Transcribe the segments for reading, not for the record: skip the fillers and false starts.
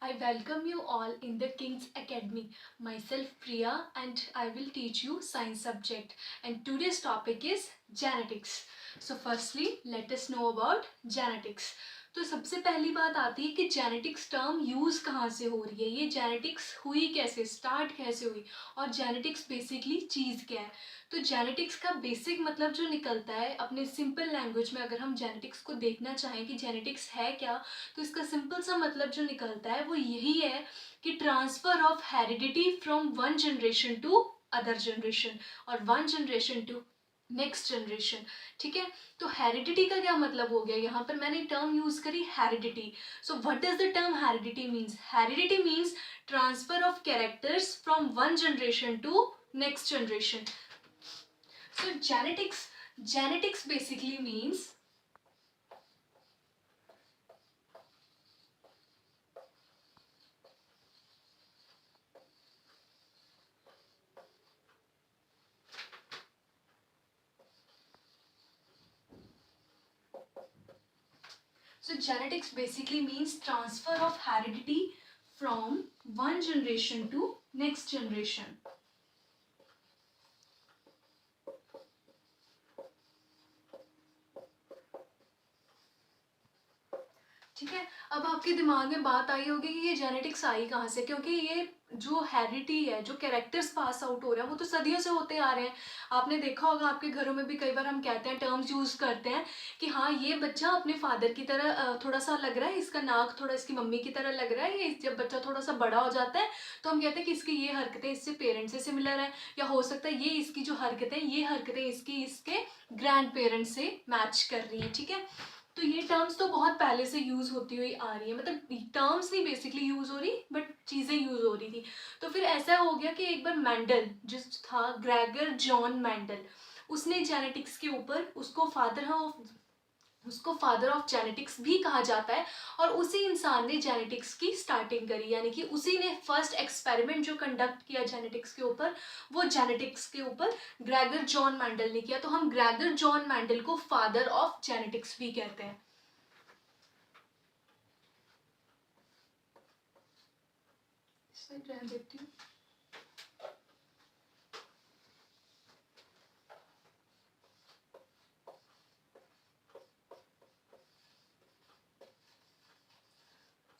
I welcome you all in the King's Academy. Myself Priya and I will teach you science subject. And today's topic is genetics. So firstly, let us know about genetics. तो सबसे पहली बात आती है कि genetics term use कहाँ से हो रही है, ये जेनेटिक्स हुई कैसे, स्टार्ट कैसे हुई और जेनेटिक्स बेसिकली चीज़ क्या है। तो जेनेटिक्स का बेसिक मतलब जो निकलता है अपने सिंपल लैंग्वेज में, अगर हम जेनेटिक्स को देखना चाहें कि जेनेटिक्स है क्या, तो इसका सिंपल सा मतलब जो निकलता है वो यही है कि transfer of heredity from one generation to other generation और one generation to next generation. ठीक है, तो हेरिडिटी का क्या मतलब हो गया, यहाँ पर मैंने टर्म यूज करी heredity. So what does the term heredity means? Heredity means transfer of characters from one generation to next generation. So genetics basically means So genetics basically means transfer of heredity from one generation to next generation. ठीक है, अब आपके दिमाग में बात आई होगी कि ये जेनेटिक्स आई कहाँ से, क्योंकि ये जो हेरिडिटी है, जो कैरेक्टर्स पास आउट हो रहे हैं वो तो सदियों से होते आ रहे हैं। आपने देखा होगा आपके घरों में भी कई बार हम कहते हैं, टर्म्स यूज करते हैं कि हाँ ये बच्चा अपने फादर की तरह थोड़ा सा लग रहा है, इसका नाक थोड़ा इसकी मम्मी की तरह लग रहा है। ये जब बच्चा थोड़ा सा बड़ा हो जाता है तो हम कहते हैं कि इसकी ये हरकतें इससे पेरेंट्स से सिमिलर है, या हो सकता है ये इसकी जो हरकतें, ये हरकतें इसकी इसके ग्रैंड पेरेंट्स से मैच कर रही हैं। ठीक है, तो ये टर्म्स तो बहुत पहले से यूज होती हुई आ रही है, मतलब टर्म्स नहीं बेसिकली यूज हो रही बट चीजें यूज हो रही थी। तो फिर ऐसा हो गया कि एक बार मेंडल जो था, ग्रेगर जॉन मेंडल, उसने जेनेटिक्स के ऊपर, उसको फादर ऑफ जेनेटिक्स भी कहा जाता है, और उसी इंसान ने जेनेटिक्स की स्टार्टिंग करी, यानी कि उसी ने फर्स्ट एक्सपेरिमेंट जो कंडक्ट किया जेनेटिक्स के ऊपर, वो जेनेटिक्स के ऊपर ग्रेगर जॉन मेंडल ने किया। तो हम ग्रेगर जॉन मेंडल को फादर ऑफ जेनेटिक्स भी कहते हैं। देखती हूँ।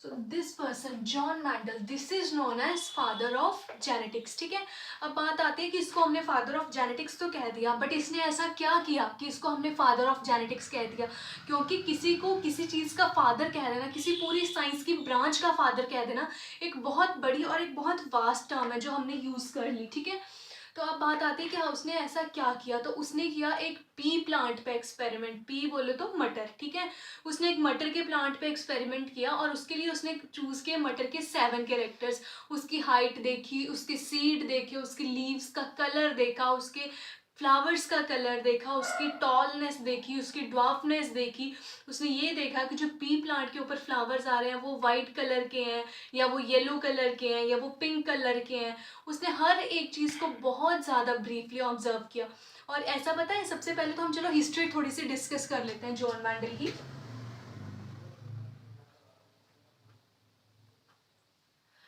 So this person John Mandel, this is known as father of genetics। ठीक है, अब बात आती है कि इसको हमने फादर ऑफ जेनेटिक्स तो कह दिया, बट इसने ऐसा क्या किया कि इसको हमने फादर ऑफ जेनेटिक्स कह दिया? क्योंकि किसी को किसी चीज़ का फादर कह देना, किसी पूरी साइंस की ब्रांच का फादर कह देना, एक बहुत बड़ी और एक बहुत वास्ट टर्म है जो हमने यूज़ कर ली। ठीक है, तो अब बात आती है कि उसने ऐसा क्या किया, तो उसने किया एक पी प्लांट पे एक्सपेरिमेंट। पी बोले तो मटर। ठीक है, उसने एक मटर के प्लांट पे एक्सपेरिमेंट किया और उसके लिए उसने चूज किए मटर के 7 कैरेक्टर्स। उसकी हाइट देखी, उसके सीड देखे, उसके लीव्स का कलर देखा, उसके फ्लावर्स का कलर देखा, उसकी टॉलनेस देखी, उसकी ड्वार्फनेस देखी। उसने ये देखा कि जो पी प्लांट के ऊपर फ्लावर्स आ रहे हैं वो वाइट कलर के हैं, या वो येलो कलर के हैं, या वो पिंक कलर के हैं। उसने हर एक चीज़ को बहुत ज़्यादा ब्रीफली ऑब्जर्व किया। और ऐसा पता है, सबसे पहले तो हम चलो हिस्ट्री थोड़ी सी डिस्कस कर लेते हैं जॉन मैंडल की।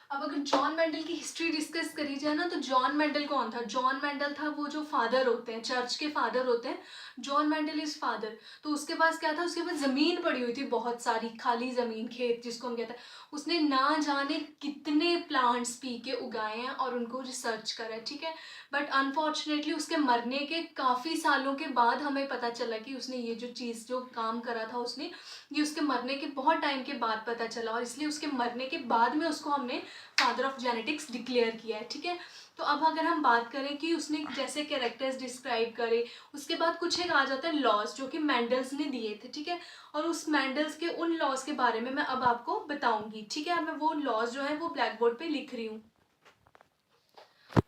अब अगर जॉन मेंडल की हिस्ट्री डिस्कस करी जाए ना, तो जॉन मेंडल कौन था? जॉन मेंडल था वो जो फादर होते हैं, चर्च के फादर होते हैं। John Mendel is father. तो उसके पास क्या था? उसके पास जमीन पड़ी हुई थी, बहुत सारी खाली जमीन, खेत जिसको हम कहते हैं। उसने ना जाने कितने प्लांट्स पी के उगाए हैं और उनको रिसर्च करा है। ठीक है, बट अनफॉर्चुनेटली उसके मरने के काफ़ी सालों के बाद हमें पता चला कि उसने ये जो चीज़, जो काम करा था उसने, ये उसके मरने के बहुत टाइम के बाद पता चला, और इसलिए उसके मरने के बाद में उसको हमने फादर ऑफ जेनेटिक्स डिक्लेयर किया है। ठीक है, तो अब अगर हम बात करें कि उसने जैसे कैरेक्टर्स डिस्क्राइब करे, उसके बाद कुछ एक आ जाता है लॉज जो कि मैंडल्स ने दिए थे। ठीक है, और उस मैंडल्स के उन लॉज के बारे में मैं अब आपको बताऊंगी। ठीक है, अब मैं वो लॉज जो है वो ब्लैक बोर्ड पे लिख रही हूँ।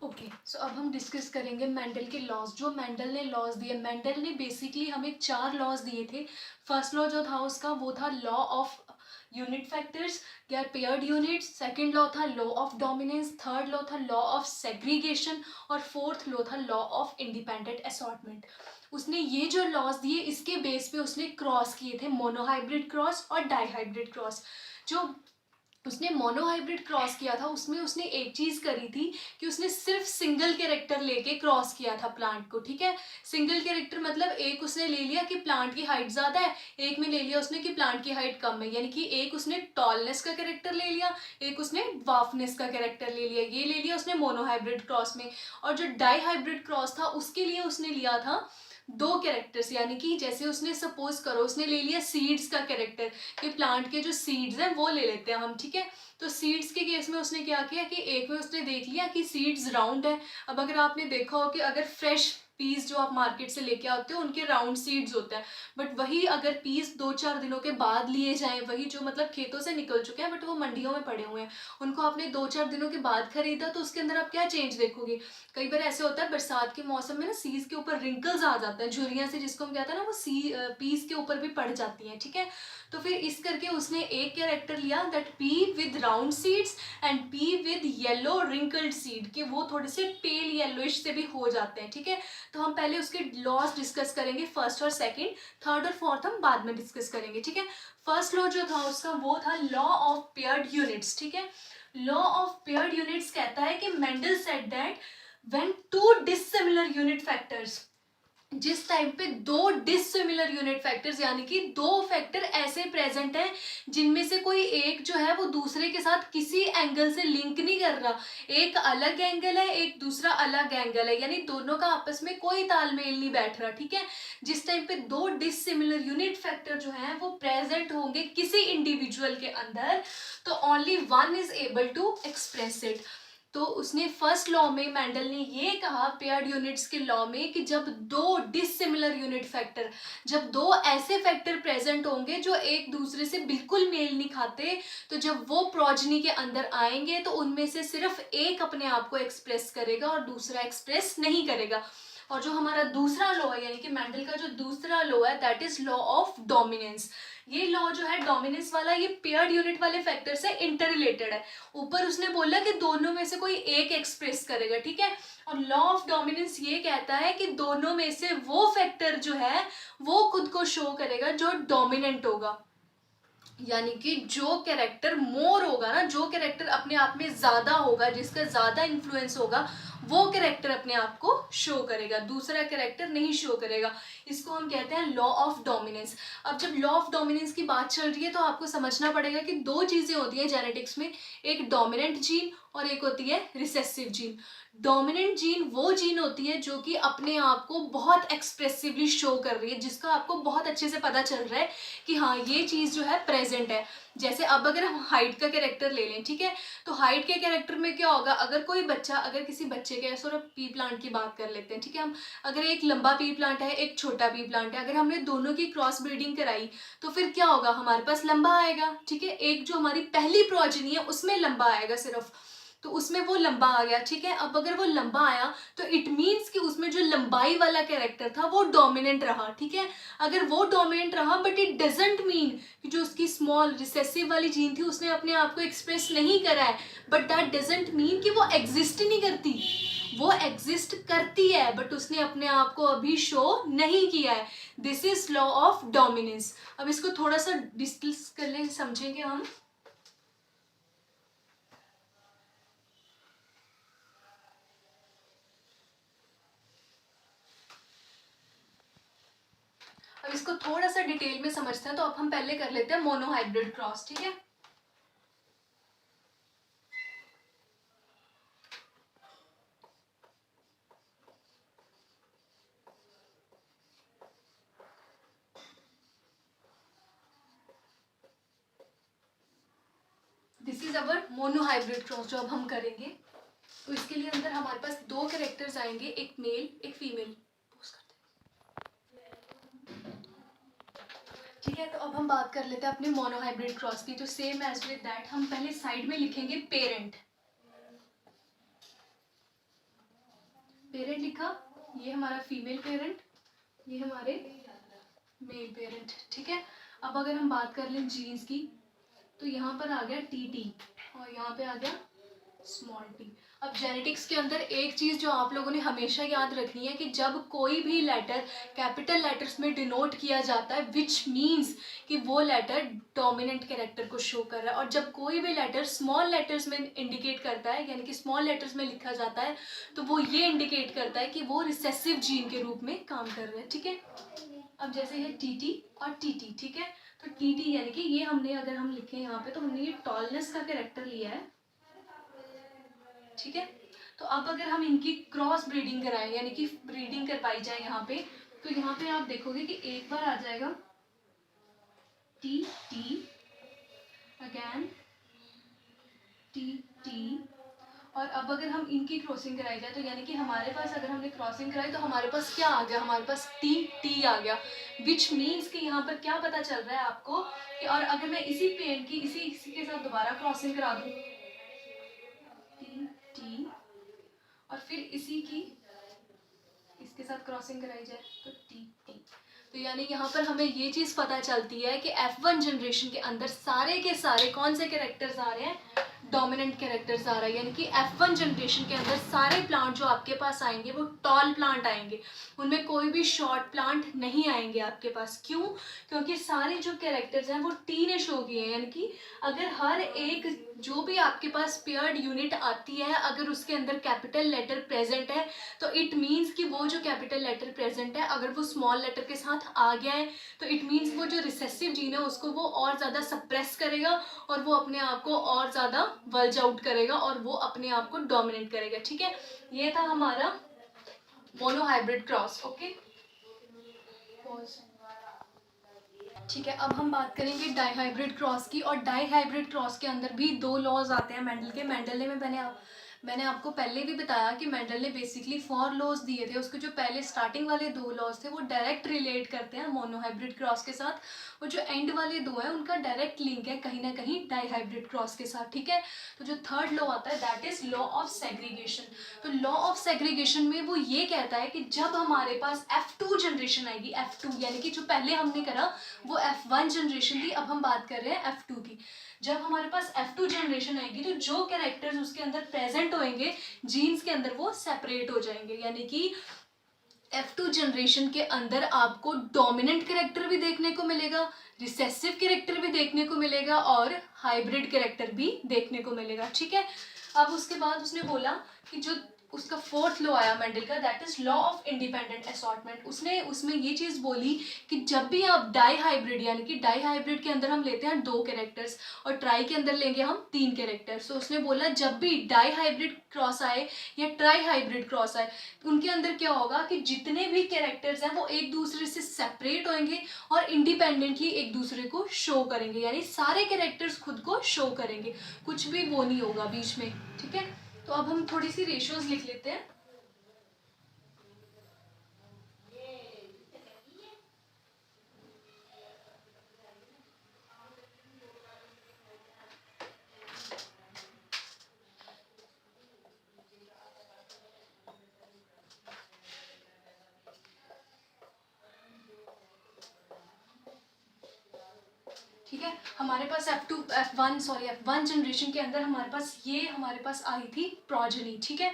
ओके, सो अब हम डिस्कस करेंगे मेंडल के लॉज, जो मेंडल ने लॉज दिए। मेंडल ने बेसिकली हमें 4 लॉज दिए थे। फर्स्ट लॉ जो था उसका वो था लॉ ऑफ यूनिट फैक्टर्स या पेयर्ड यूनिट्स। सेकंड लॉ था law of dominance. Third law था लॉ ऑफ सेग्रीगेशन। और फोर्थ लॉ था लॉ ऑफ इंडिपेंडेंट असॉर्टमेंट। उसने ये जो लॉज दिए इसके बेस पे उसने क्रॉस किए थे, मोनोहाइब्रिड क्रॉस और डाईहाइब्रिड क्रॉस। जो उसने मोनोहाइब्रिड क्रॉस किया था, उसमें उसने एक चीज करी थी कि उसने सिर्फ सिंगल कैरेक्टर लेके क्रॉस किया था प्लांट को, ठीक है। सिंगल कैरेक्टर मतलब एक उसने ले लिया कि प्लांट की हाइट ज्यादा है, एक में ले लिया उसने कि प्लांट की हाइट कम है, यानी कि एक उसने टॉलनेस का कैरेक्टर ले लिया, एक उसने वाफनेस का कैरेक्टर ले लिया, ये ले लिया उसने मोनोहाइब्रिड क्रॉस में। और जो डाई हाइब्रिड क्रॉस था उसके लिए उसने लिया था दो कैरेक्टर्स, यानी कि जैसे उसने सपोज करो उसने ले लिया सीड्स का कैरेक्टर कि प्लांट के जो सीड्स हैं वो ले लेते हैं हम, ठीक है। तो सीड्स के केस में उसने क्या किया कि एक में उसने देख लिया कि सीड्स राउंड है। अब अगर आपने देखा हो कि अगर फ्रेश पीस जो आप मार्केट से लेके आते हो उनके राउंड सीड्स होते हैं, बट वही अगर पीस 2-4 दिनों के बाद लिए जाएं, वही जो मतलब खेतों से निकल चुके हैं बट वो मंडियों में पड़े हुए हैं, उनको आपने 2-4 दिनों के बाद खरीदा, तो उसके अंदर आप क्या चेंज देखोगे। कई बार ऐसे होता है बरसात के मौसम में ना सीज के ऊपर रिंकल्स आ जाते हैं, झुर्रियां से जिसको हम कहते हैं ना, वो पीस के ऊपर भी पड़ जाती हैं, ठीक है। तो फिर इस करके उसने एक कैरेक्टर लिया that P with round seeds and P with yellow wrinkled seed, कि वो थोड़े से पेल येलोइश से भी हो जाते हैं, ठीक है। तो हम पहले उसके लॉज डिस्कस करेंगे, फर्स्ट और सेकंड, थर्ड और फोर्थ हम बाद में डिस्कस करेंगे, ठीक है। फर्स्ट लॉ जो था उसका वो था लॉ ऑफ पेयर्ड यूनिट्स, ठीक है। लॉ ऑफ पेयर्ड यूनिट्स कहता है कि Mendel said that when to dissimilar unit factors, जिस टाइम पे दो डिसिमिलर यूनिट फैक्टर्स यानी कि दो फैक्टर ऐसे प्रेजेंट हैं जिनमें से कोई एक जो है वो दूसरे के साथ किसी एंगल से लिंक नहीं कर रहा, एक अलग एंगल है एक दूसरा अलग एंगल है, यानी दोनों का आपस में कोई तालमेल नहीं बैठ रहा, ठीक है। जिस टाइम पे दो डिसिमिलर यूनिट फैक्टर जो है वो प्रेजेंट होंगे किसी इंडिविजुअल के अंदर, तो only one is able to express it. तो उसने फर्स्ट लॉ में मेंडल ने ये कहा पेयर्ड यूनिट्स के लॉ में कि जब दो डिसिमिलर यूनिट फैक्टर, जब दो ऐसे फैक्टर प्रेजेंट होंगे जो एक दूसरे से बिल्कुल मेल नहीं खाते, तो जब वो प्रोजनी के अंदर आएंगे तो उनमें से सिर्फ एक अपने आप को एक्सप्रेस करेगा और दूसरा एक्सप्रेस नहीं करेगा। और जो हमारा दूसरा लॉ है यानी कि मेंडल का जो दूसरा लॉ है that is law of dominance. ये लॉ जो है डोमिनेंस वाला, ये पेयर्ड यूनिट वाले फैक्टर से इंटर रिलेटेड है। ऊपर उसने बोला कि दोनों में से कोई एक एक्सप्रेस करेगा, ठीक है। और लॉ ऑफ डोमिनेंस ये कहता है कि दोनों में से वो फैक्टर जो है वो खुद को शो करेगा जो डोमिनेंट होगा, यानी कि जो कैरेक्टर मोर होगा ना, जो कैरेक्टर अपने आप में ज्यादा होगा, जिसका ज्यादा इन्फ्लुएंस होगा, वो कैरेक्टर अपने आप को शो करेगा, दूसरा कैरेक्टर नहीं शो करेगा। इसको हम कहते हैं लॉ ऑफ डोमिनेंस। अब जब लॉ ऑफ डोमिनेंस की बात चल रही है तो आपको समझना पड़ेगा कि दो चीजें होती हैं जेनेटिक्स में, एक डोमिनेंट जीन और एक होती है रिसेसिव जीन। डोमिनेंट जीन वो जीन होती है जो कि अपने आप को बहुत एक्सप्रेसिवली शो कर रही है, जिसका आपको बहुत अच्छे से पता चल रहा है कि हाँ ये चीज जो है प्रेजेंट है। जैसे अब अगर हम हाइट का कैरेक्टर ले लें, ठीक है, तो हाइट के कैरेक्टर में क्या होगा, अगर कोई बच्चा, अगर किसी बच्चे के सॉरी पी प्लांट की बात कर लेते हैं, ठीक है, हम अगर एक लंबा पी प्लांट है एक छोटा पी प्लांट है, अगर हमने दोनों की क्रॉस ब्रीडिंग कराई तो फिर क्या होगा, हमारे पास लंबा आएगा, ठीक है। एक जो हमारी पहली प्रोजेनी है उसमें लंबा आएगा सिर्फ, तो उसमें वो लंबा आ गया, ठीक है। अब अगर वो लंबा आया तो इट मीन्स कि उसमें जो लंबाई वाला कैरेक्टर था वो डोमिनेंट रहा, ठीक है। अगर वो डोमिनेंट रहा बट इट डजंट मीन कि जो उसकी स्मॉल रिसेसिव वाली जीन थी उसने अपने आप को एक्सप्रेस नहीं करा है, बट दैट डजंट मीन कि वो एग्जिस्ट नहीं करती, वो एग्जिस्ट करती है बट उसने अपने आप को अभी शो नहीं किया है। This is law of dominance. अब इसको थोड़ा सा डिस्कस कर ले, समझेंगे हम। अब इसको थोड़ा सा डिटेल में समझते हैं, तो अब हम पहले कर लेते हैं मोनोहाइब्रिड क्रॉस, ठीक है। This is our monohybrid cross जो अब हम करेंगे। तो इसके लिए अंदर हमारे पास दो कैरेक्टर्स आएंगे, एक मेल एक फीमेल, ठीक है। तो अब हम बात कर लेते हैं अपने मोनोहाइब्रिड क्रॉस की, तो सेम एज विद दैट हम पहले साइड में लिखेंगे पेरेंट। पेरेंट लिखा, ये हमारा फीमेल पेरेंट, ये हमारे मेल पेरेंट, ठीक है। अब अगर हम बात कर लें जीन्स की, तो यहाँ पर आ गया टी टी और यहाँ पे आ गया स्मॉल टी। अब जेनेटिक्स के अंदर एक चीज़ जो आप लोगों ने हमेशा याद रखनी है कि जब कोई भी लेटर कैपिटल लेटर्स में डिनोट किया जाता है विच मीन्स कि वो लेटर डोमिनेंट कैरेक्टर को शो कर रहा है, और जब कोई भी लेटर स्मॉल लेटर्स में इंडिकेट करता है यानी कि स्मॉल लेटर्स में लिखा जाता है तो वो ये इंडिकेट करता है कि वो रिसेसिव जीन के रूप में काम कर रहा है। ठीक है, अब जैसे है टीटी और टीटी। ठीक है, तो टीटी यानी कि ये हमने अगर हम लिखें यहाँ पे तो हमने ये टॉलनेस का कैरेक्टर लिया है। ठीक है, तो अब अगर हम इनकी क्रॉस ब्रीडिंग कराएं यानी कि ब्रीडिंग करवाई जाए यहाँ पे, तो यहाँ पे आप देखोगे कि एक बार आ जाएगा T T, again T T, और अब अगर हम इनकी क्रॉसिंग कराई जाए तो यानी कि हमारे पास अगर हमने क्रॉसिंग कराई तो हमारे पास क्या आ गया, हमारे पास टी टी आ गया, विच मीन्स कि यहाँ पर क्या पता चल रहा है आपको कि, और अगर मैं इसी पेड़ की इसी के साथ दोबारा क्रॉसिंग करा दूँ टी टी, और फिर इसी की इसके साथ क्रॉसिंग कराई जाए तो टी टी, तो यानी यहाँ पर हमें ये चीज़ पता चलती है कि F1 जनरेशन के अंदर सारे के सारे कौन से कैरेक्टर्स आ रहे हैं, डोमिनेंट कैरेक्टर्स आ रहा है। यानी कि F1 जनरेशन के अंदर सारे प्लांट जो आपके पास आएंगे वो टॉल प्लांट आएंगे, उनमें कोई भी शॉर्ट प्लांट नहीं आएंगे आपके पास। क्यों? क्योंकि सारे जो कैरेक्टर्स हैं वो टी ने शो किए हैं। यानी कि अगर हर एक जो भी आपके पास पेयर्ड यूनिट आती है अगर उसके अंदर कैपिटल लेटर प्रेजेंट है तो इट मीन्स कि वो जो कैपिटल लेटर प्रेजेंट है अगर वो स्मॉल लेटर के साथ आ गया है तो इट मीन्स वो जो रिसेसिव जीन है उसको वो और ज़्यादा सप्रेस करेगा और वो अपने आप को और ज़्यादा वल्ज आउट करेगा और वो अपने आप को डोमिनेट करेगा। ठीक है, ये था हमारा मोनोहाइब्रिड क्रॉस। ओके, ठीक है, अब हम बात करेंगे डाईहाइब्रिड क्रॉस की। और डाईहाइब्रिड क्रॉस के अंदर भी दो लॉज आते हैं मेंडल के। मेंडल ने मैंने आपको पहले भी बताया कि मेंडल ने बेसिकली 4 लॉज दिए थे। उसके जो पहले स्टार्टिंग वाले 2 लॉज थे वो डायरेक्ट रिलेट करते हैं मोनोहाइब्रिड क्रॉस के साथ, और जो एंड वाले 2 हैं उनका डायरेक्ट लिंक है कहीं ना कहीं डाईहाइब्रिड क्रॉस के साथ। ठीक है, तो जो थर्ड लॉ आता है that is law of segregation. तो लॉ ऑफ सेग्रीगेशन में वो ये कहता है कि जब हमारे पास F2 जनरेशन आएगी, F2 यानी कि जो पहले हमने करा वो F1 जनरेशन थी, अब हम बात कर रहे हैं F2 की। जब हमारे पास F2 जनरेशन आएगी तो जो कैरेक्टर्स उसके अंदर प्रेजेंट होंगे जीन्स के अंदर वो सेपरेट हो जाएंगे। यानी कि F2 जनरेशन के अंदर आपको डोमिनेंट कैरेक्टर भी देखने को मिलेगा, रिसेसिव कैरेक्टर भी देखने को मिलेगा और हाइब्रिड कैरेक्टर भी देखने को मिलेगा। ठीक है, अब उसके बाद उसने बोला कि जो उसका फोर्थ लॉ आया मेंडल का that is law of independent assortment. उसने उसमें ये चीज़ बोली कि जब भी आप डाई हाइब्रिड यानी कि डाई हाइब्रिड के अंदर हम लेते हैं 2 कैरेक्टर्स और ट्राई के अंदर लेंगे हम 3 कैरेक्टर्स। तो उसने बोला जब भी डाई हाइब्रिड क्रॉस आए या ट्राई हाइब्रिड क्रॉस आए उनके अंदर क्या होगा कि जितने भी कैरेक्टर्स हैं वो एक दूसरे से सेपरेट होंगे और इंडिपेंडेंटली एक दूसरे को शो करेंगे, यानी सारे कैरेक्टर्स खुद को शो करेंगे, कुछ भी वो नहीं होगा बीच में। ठीक है, तो अब हम थोड़ी सी रेशियोज लिख लेते हैं। ठीक है, हमारे पास F1 जनरेशन के अंदर हमारे पास आई थी प्रोजेनी। ठीक है,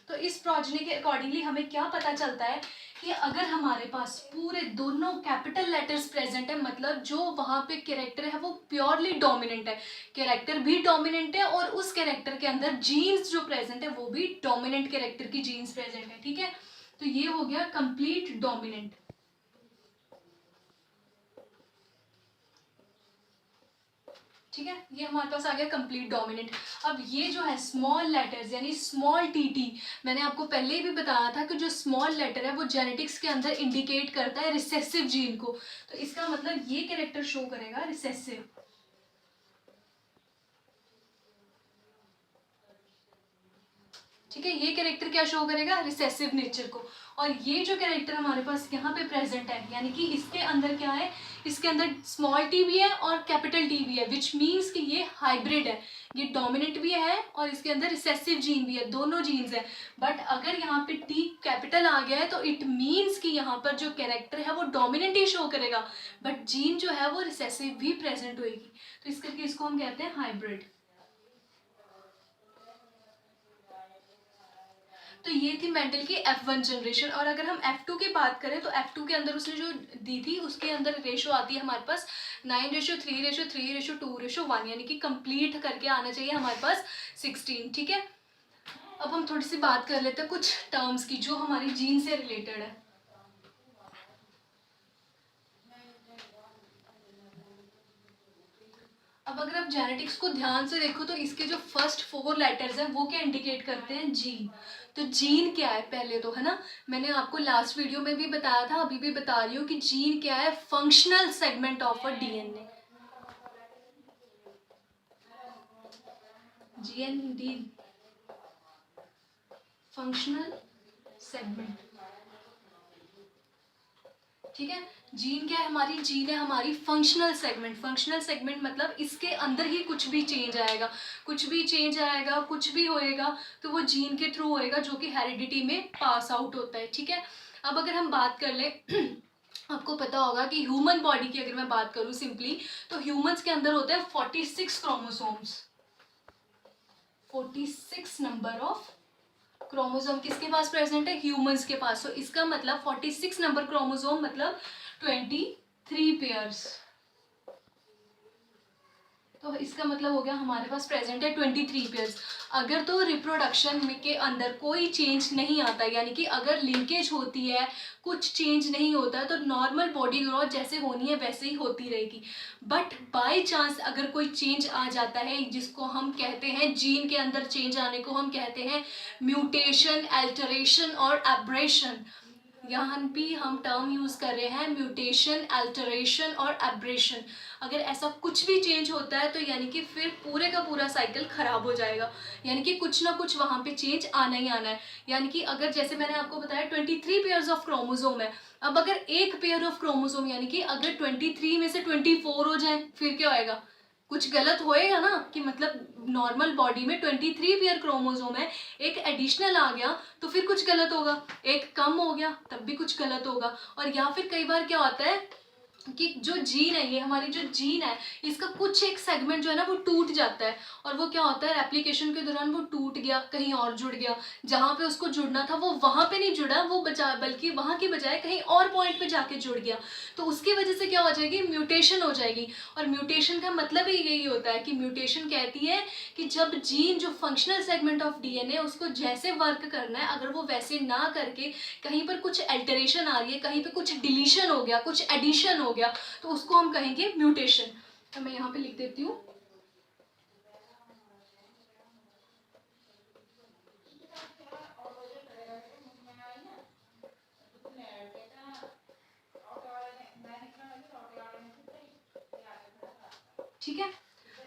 तो इस प्रोजेनी के अकॉर्डिंगली हमें क्या पता चलता है कि अगर हमारे पास पूरे दोनों कैपिटल लेटर्स प्रेजेंट है मतलब जो वहाँ पे कैरेक्टर है वो प्योरली डोमिनेंट है, कैरेक्टर भी डोमिनेंट है और उस कैरेक्टर के अंदर जीन्स जो प्रेजेंट है वो भी डोमिनेंट कैरेक्टर की जीन्स प्रेजेंट है। ठीक है, तो ये हो गया कंप्लीट डोमिनेंट। ठीक है, ये हमारे पास आ गया कंप्लीट डोमिनेंट। अब ये जो है स्मॉल लेटर्स यानी स्मॉल टी, मैंने आपको पहले ही भी बताया था कि जो स्मॉल लेटर है वो जेनेटिक्स के अंदर इंडिकेट करता है रिसेसिव जीन को, तो इसका मतलब ये कैरेक्टर शो करेगा रिसेसिव। ठीक है, ये कैरेक्टर क्या शो करेगा, रिसेसिव नेचर को। और ये जो कैरेक्टर हमारे पास यहाँ पे प्रेजेंट है यानी कि इसके अंदर क्या है, इसके अंदर स्मॉल टी भी है और कैपिटल टी भी है, विच मीन्स कि ये हाइब्रिड है, ये डोमिनेंट भी है और इसके अंदर रिसेसिव जीन भी है, दोनों जीन्स है। बट अगर यहाँ पे टी कैपिटल आ गया है तो इट मीन्स कि यहाँ पर जो कैरेक्टर है वो डोमिनेंट ही शो करेगा बट जीन जो है वो रिसेसिव भी प्रेजेंट होगी, तो इस करके इसको हम कहते हैं हाइब्रिड। तो ये थी मेंडल की F1 जनरेशन। और अगर हम F2 की बात करें तो F2 के अंदर उसने जो दी थी उसके अंदर रेशो आती है हमारे पास 9:3:3:2:1, यानी कि कंप्लीट करके आना चाहिए हमारे पास 16। ठीक है, अब हम थोड़ी सी बात कर लेते हैं कुछ टर्म्स की जो हमारी जीन से रिलेटेड है। अब अगर आप जेनेटिक्स को ध्यान से देखो तो इसके जो फर्स्ट 4 लेटर्स हैं वो क्या इंडिकेट करते हैं, जीन। तो जीन क्या है पहले तो, है ना, मैंने आपको लास्ट वीडियो में भी बताया था, अभी भी बता रही हूँ कि जीन क्या है, functional segment of a DNA. GND, functional segment. ठीक है, जीन क्या है हमारी, जीन है हमारी फंक्शनल सेगमेंट। फंक्शनल सेगमेंट मतलब इसके अंदर ही कुछ भी चेंज आएगा, कुछ भी चेंज आएगा, कुछ भी होएगा तो वो जीन के थ्रू होएगा, जो कि हेरिडिटी में पास आउट होता है। ठीक है, अब अगर हम बात कर ले आपको पता होगा कि ह्यूमन बॉडी की अगर मैं बात करूं सिंपली, तो ह्यूमंस के अंदर होते हैं 46 क्रोमोसोम्स। 46 नंबर ऑफ क्रोमोसोम किसके पास प्रेजेंट है, ह्यूमंस के पास। तो इसका मतलब 46 नंबर क्रोमोसोम मतलब 23 पेयर्स। तो इसका मतलब हो गया हमारे पास प्रेजेंट है 23 पेयर्स। अगर तो रिप्रोडक्शन के अंदर कोई चेंज नहीं आता, यानी कि अगर लिंकेज होती है, कुछ चेंज नहीं होता है, तो नॉर्मल बॉडी ग्रोथ जैसे होनी है वैसे ही होती रहेगी। बट बाय चांस अगर कोई चेंज आ जाता है, जिसको हम कहते हैं जीन के अंदर चेंज आने को हम कहते हैं म्यूटेशन, अल्टरेशन और एब्रेशन। यहाँ भी हम टर्म यूज कर रहे हैं म्यूटेशन, अल्टरेशन और एब्रेशन। अगर ऐसा कुछ भी चेंज होता है तो यानी कि फिर पूरे का पूरा साइकिल खराब हो जाएगा, यानी कि कुछ ना कुछ वहां पे चेंज आना ही आना है। यानी कि अगर जैसे मैंने आपको बताया 23 पेयर्स ऑफ क्रोमोसोम है, अब अगर एक पेयर ऑफ क्रोमोसोम यानी कि अगर 23 में से 24 हो जाए फिर क्या होएगा, कुछ गलत होएगा ना, कि मतलब नॉर्मल बॉडी में 23 पेयर क्रोमोसोम है, एक एडिशनल आ गया तो फिर कुछ गलत होगा, एक कम हो गया तब भी कुछ गलत होगा। और या फिर कई बार क्या होता है कि जो जीन है, ये हमारी जो जीन है, इसका कुछ एक सेगमेंट जो है ना वो टूट जाता है, और वो क्या होता है रेप्लिकेशन के दौरान वो टूट गया, कहीं और जुड़ गया, जहाँ पे उसको जुड़ना था वो वहाँ पे नहीं जुड़ा, वो बचा बल्कि वहाँ की बजाय कहीं और पॉइंट पे जाके जुड़ गया। तो उसकी वजह से क्या हो जाएगी, म्यूटेशन हो जाएगी। और म्यूटेशन का मतलब ही यही होता है कि म्यूटेशन कहती है कि जब जीन जो फंक्शनल सेगमेंट ऑफ डीएनए उसको जैसे वर्क करना है, अगर वो वैसे ना करके कहीं पर कुछ अल्टरेशन आ रही है, कहीं पर कुछ डिलीशन हो गया, कुछ एडिशन हो गया, तो उसको हम कहेंगे म्यूटेशन। तो मैं यहाँ पे लिख देती हूँ ठीक है,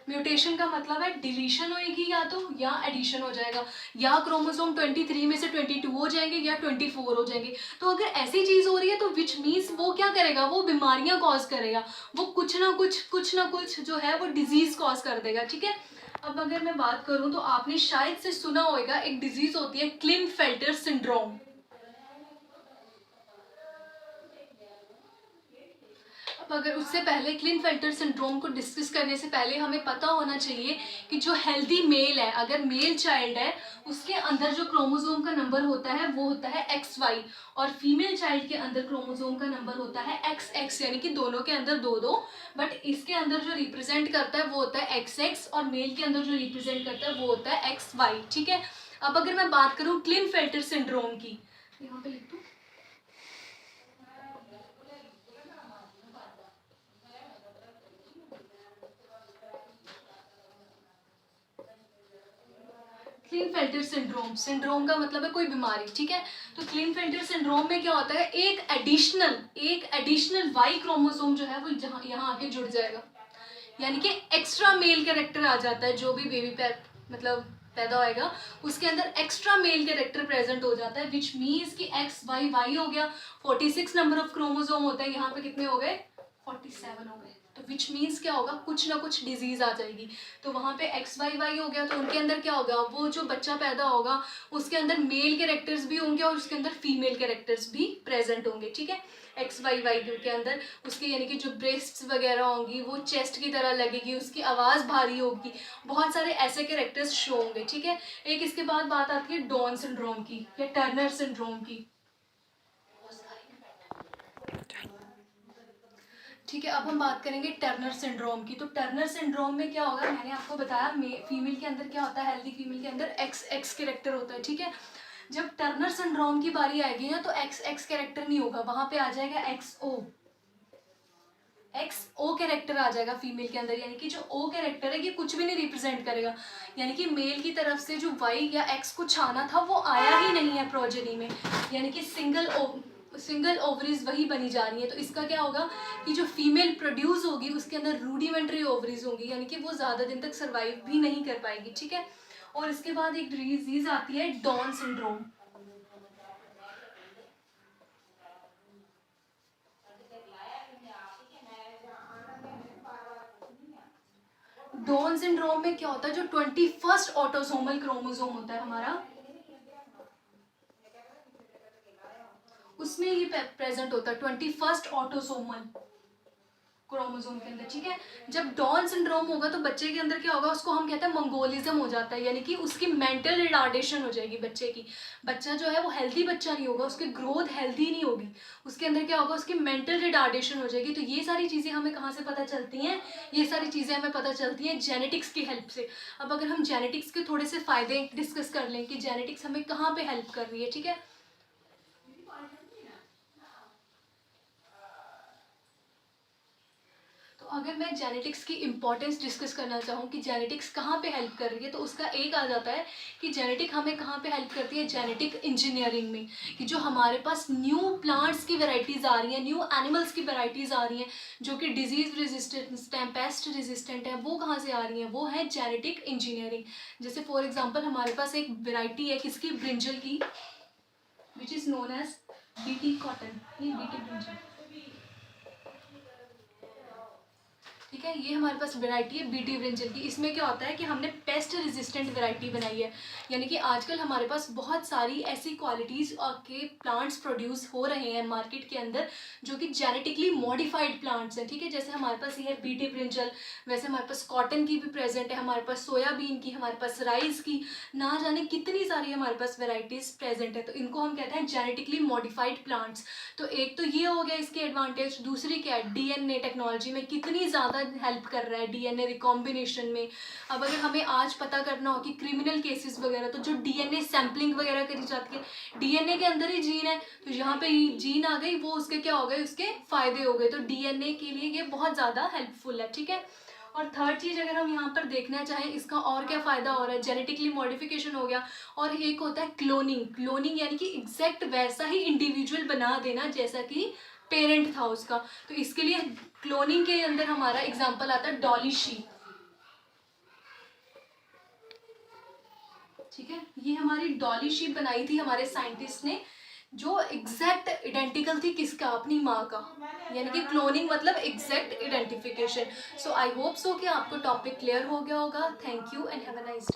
म्यूटेशन का मतलब है डिलीशन होएगी या तो या एडिशन हो जाएगा, या क्रोमोसोम 23 में से 22 हो जाएंगे या 24 हो जाएंगे। तो अगर ऐसी चीज हो रही है तो विच मीन्स वो क्या करेगा, वो बीमारियां कॉज करेगा, वो कुछ ना कुछ जो है वो डिजीज कॉज कर देगा। ठीक है, अब अगर मैं बात करूं तो आपने शायद से सुना होगा एक डिजीज होती है क्लिनफेल्टर सिंड्रोम। अब अगर उससे पहले क्लिनफेल्टर सिंड्रोम को डिस्कस करने से पहले हमें पता होना चाहिए कि जो हेल्दी मेल है, अगर मेल चाइल्ड है, उसके अंदर जो क्रोमोसोम का नंबर होता है वो होता है XY, और फीमेल चाइल्ड के अंदर क्रोमोसोम का नंबर होता है XX, यानी कि दोनों के अंदर दो दो, बट इसके अंदर जो रिप्रेजेंट करता है वो होता है XX, और मेल के अंदर जो रिप्रेजेंट करता है वो होता है XY। ठीक है, अब अगर मैं बात करूँ क्लिनफेल्टर सिंड्रोम की, यहाँ पे लिख दूँ, क्लिनफेल्टर सिंड्रोम, सिंड्रोम का मतलब है कोई बीमारी। ठीक है, तो क्लिनफेल्टर सिंड्रोम में क्या होता है, एक एडिशनल वाई क्रोमोसोम जो है वो जहाँ यहाँ आके जुड़ जाएगा, यानी कि एक्स्ट्रा मेल कैरेक्टर आ जाता है। जो भी बेबी मतलब पैदा होएगा उसके अंदर एक्स्ट्रा मेल कैरेक्टर प्रेजेंट हो जाता है, विच मीन्स कि XY हो गया, 46 नंबर ऑफ क्रोमोसोम होता है, यहाँ पे कितने हो गए, 47 हो गए। तो विच मीन्स क्या होगा, कुछ ना कुछ डिजीज़ आ जाएगी। तो वहाँ पे XYY हो गया, तो उनके अंदर क्या होगा, वो जो बच्चा पैदा होगा उसके अंदर मेल कैरेक्टर्स भी होंगे और उसके अंदर फीमेल कैरेक्टर्स भी प्रेजेंट होंगे, ठीक है। XYY के अंदर उसके यानी कि जो ब्रेस्ट्स वगैरह होंगी वो चेस्ट की तरह लगेगी, उसकी आवाज़ भारी होगी, बहुत सारे ऐसे कैरेक्टर्स शो होंगे, ठीक है। एक इसके बाद बात आती है डाउन सिंड्रोम की या टर्नर सिंड्रोम की, ठीक है। अब हम बात करेंगे टर्नर सिंड्रोम की। तो टर्नर सिंड्रोम में क्या होगा, मैंने आपको बताया फीमेल के अंदर क्या होता है, हेल्दी फीमेल के अंदर XX कैरेक्टर होता है, ठीक है। जब टर्नर सिंड्रोम की बारी आएगी ना तो XX कैरेक्टर नहीं होगा, वहां पे आ जाएगा XO कैरेक्टर आ जाएगा फीमेल के अंदर, यानी कि जो O कैरेक्टर है ये कुछ भी नहीं रिप्रेजेंट करेगा, यानी कि मेल की तरफ से जो Y या X कुछ आना था वो आया ही नहीं है प्रोजेनी में, यानी कि सिंगल ओवरीज वही बनी जा रही है। तो इसका क्या होगा कि जो फीमेल प्रोड्यूस होगी उसके अंदर रूडिमेंट्री ओवरीज होगी, यानी कि वो ज़्यादा दिन तक सर्वाइव भी नहीं कर पाएगी, ठीक है। और इसके बाद एक डिजीज आती है डाउन सिंड्रोम। डाउन सिंड्रोम में क्या होता है, जो 21st ऑटोसोमल क्रोमोसोम होता है हमारा, उसमें ये प्रेजेंट होता है 21st ऑटोसोमल क्रोमोसोम के अंदर, ठीक है। जब डाउन सिंड्रोम होगा तो बच्चे के अंदर क्या होगा, उसको हम कहते हैं मंगोलिज्म हो जाता है, यानी कि उसकी मेंटल रिटार्डेशन हो जाएगी बच्चे की। बच्चा जो है वो हेल्दी बच्चा नहीं होगा, उसकी ग्रोथ हेल्दी नहीं होगी, उसके अंदर क्या होगा, उसकी मेंटल रिटार्डेशन हो जाएगी। तो ये सारी चीज़ें हमें कहाँ से पता चलती हैं, ये सारी चीज़ें हमें पता चलती हैं जेनेटिक्स की हेल्प से। अब अगर हम जेनेटिक्स के थोड़े से फ़ायदे डिस्कस कर लें कि जेनेटिक्स हमें कहाँ पर हेल्प कर रही है, ठीक है। तो अगर मैं जेनेटिक्स की इंपॉर्टेंस डिस्कस करना चाहूँ कि जेनेटिक्स कहाँ पे हेल्प कर रही है, तो उसका एक आ जाता है कि जेनेटिक हमें कहाँ पे हेल्प करती है, जेनेटिक इंजीनियरिंग में, कि जो हमारे पास न्यू प्लांट्स की वैरायटीज़ आ रही हैं, न्यू एनिमल्स की वैरायटीज़ आ रही हैं जो कि डिजीज़ रेजिस्टेंट है, पेस्ट रेजिस्टेंट है, वो कहाँ से आ रही हैं, वो है जेनेटिक इंजीनियरिंग। जैसे फॉर एग्जाम्पल हमारे पास एक वैरायटी है किसकी, ब्रिंजल की, which is known as BT cotton, ये BT ब्रिंजल, ठीक है। ये हमारे पास वैरायटी है BT ब्रिंजल की। इसमें क्या होता है कि हमने पेस्ट रेजिस्टेंट वैरायटी बनाई है, यानी कि आजकल हमारे पास बहुत सारी ऐसी क्वालिटीज़ के प्लांट्स प्रोड्यूस हो रहे हैं मार्केट के अंदर जो कि जेनेटिकली मॉडिफाइड प्लांट्स हैं, ठीक है। जैसे हमारे पास ये है BT ब्रिंजल, वैसे हमारे पास कॉटन की भी प्रेजेंट है, हमारे पास सोयाबीन की, हमारे पास राइस की, ना जाने कितनी सारी हमारे पास वेराइटीज़ प्रेजेंट है। तो इनको हम कहते हैं जेनेटिकली मॉडिफाइड प्लांट्स। तो एक तो ये हो गया इसके एडवांटेज। दूसरी क्या है, DNA टेक्नोलॉजी में कितनी ज़्यादा हेल्प कर रहा है DNA रिकॉम्बिनेशन में। अब अगर हमें आज पता करना हो कि क्रिमिनल केसेस वगैरह, तो जो DNA सैम्पलिंग वगैरह करी जाती है, DNA के अंदर ही जीन है, तो यहाँ पे जीन आ गई, वो उसके क्या हो गए, उसके फायदे हो गए। तो DNA के लिए ये बहुत ज़्यादा हेल्पफुल है, ठीक है। और थर्ड चीज़ अगर हम यहाँ पर देखना चाहें इसका और क्या फ़ायदा हो रहा है, जेनेटिकली मॉडिफिकेशन हो गया, और एक होता है क्लोनिंग यानी कि एग्जैक्ट वैसा ही इंडिविजुअल बना देना जैसा कि पेरेंट था उसका। तो इसके लिए क्लोनिंग के अंदर हमारा एग्जाम्पल आता है डॉली शीप, ठीक है। ये हमारी डॉली शीप बनाई थी हमारे साइंटिस्ट ने, जो एग्जैक्ट आइडेंटिकल थी किसका, अपनी माँ का, यानी कि क्लोनिंग मतलब exact identification. So I hope so कि आपको टॉपिक क्लियर हो गया होगा। Thank you and have a nice day.